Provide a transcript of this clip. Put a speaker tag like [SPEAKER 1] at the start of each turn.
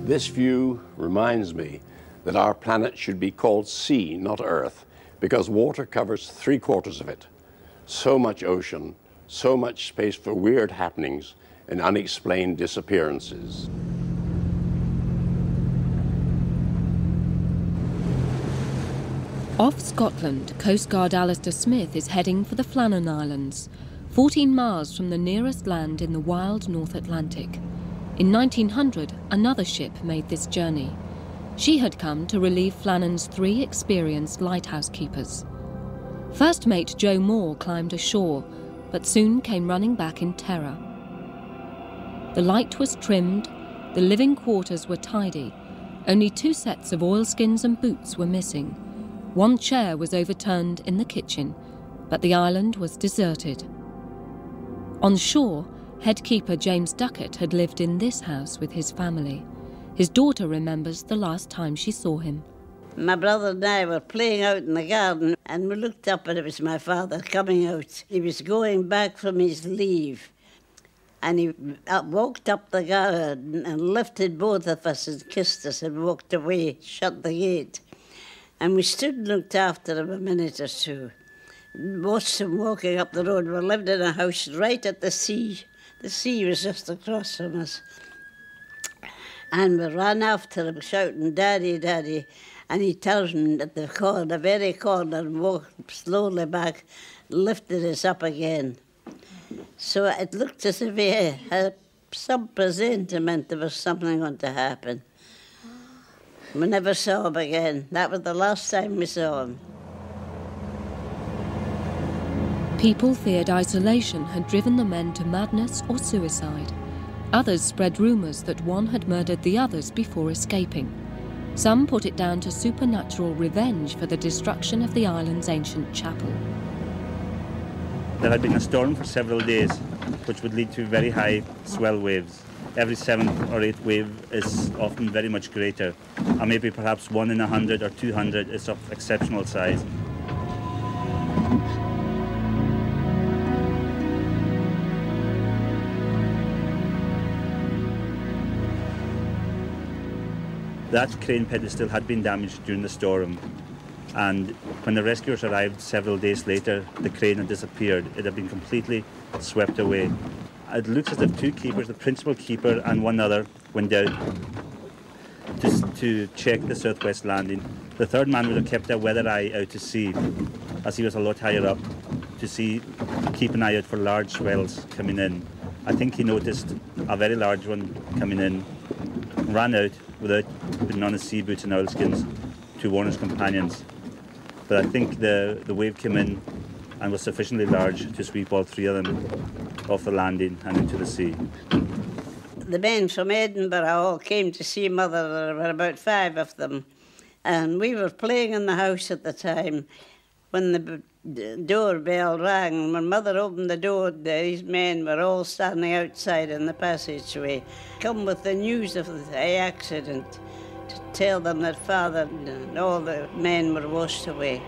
[SPEAKER 1] This view reminds me that our planet should be called sea, not Earth, because water covers 3/4 of it. So much ocean, so much space for weird happenings and unexplained disappearances.
[SPEAKER 2] Off Scotland, Coast Guard Alistair Smith is heading for the Flannan Islands, 14 miles from the nearest land in the wild North Atlantic. In 1900, another ship made this journey. She had come to relieve Flannan's 3 experienced lighthouse keepers. First mate Joe Moore climbed ashore, but soon came running back in terror. The light was trimmed, the living quarters were tidy, only 2 sets of oilskins and boots were missing. 1 chair was overturned in the kitchen, but the island was deserted. On shore, head keeper James Duckett had lived in this house with his family. His daughter remembers the last time she saw him.
[SPEAKER 3] My brother and I were playing out in the garden, and we looked up and it was my father coming out. He was going back from his leave, and he walked up the garden and lifted both of us and kissed us and walked away, shut the gate. And we stood and looked after him a minute or two. Watched him walking up the road. We lived in a house right at the sea. The sea was just across from us. And we ran after him shouting, "Daddy, Daddy." And he turned at the very corner, and walked slowly back, lifted us up again. So it looked as if he had some presentiment there was something going to happen. We never saw him again. That was the last time we saw him.
[SPEAKER 2] People feared isolation had driven the men to madness or suicide. Others spread rumours that one had murdered the others before escaping. Some put it down to supernatural revenge for the destruction of the island's ancient chapel.
[SPEAKER 4] There had been a storm for several days, which would lead to very high swell waves. Every 7th or 8th wave is often very much greater, and maybe perhaps 1 in 100 or 200 is of exceptional size. That crane pedestal had been damaged during the storm, and when the rescuers arrived several days later, the crane had disappeared. It had been completely swept away. It looks as if 2 keepers, the principal keeper and 1 other, went out to check the southwest landing. The 3rd man would have kept a weather eye out to sea, as he was a lot higher up, to keep an eye out for large swells coming in. I think he noticed a very large one coming in, ran out without putting on his sea boots and oilskins to warn his companions. But I think the wave came in and was sufficiently large to sweep all 3 of them off the landing and into the sea.
[SPEAKER 3] The men from Edinburgh all came to see Mother. There were about 5 of them. And we were playing in the house at the time when the doorbell rang. When Mother opened the door, these men were all standing outside in the passageway, come with the news of the accident to tell them that Father and all the men were washed away.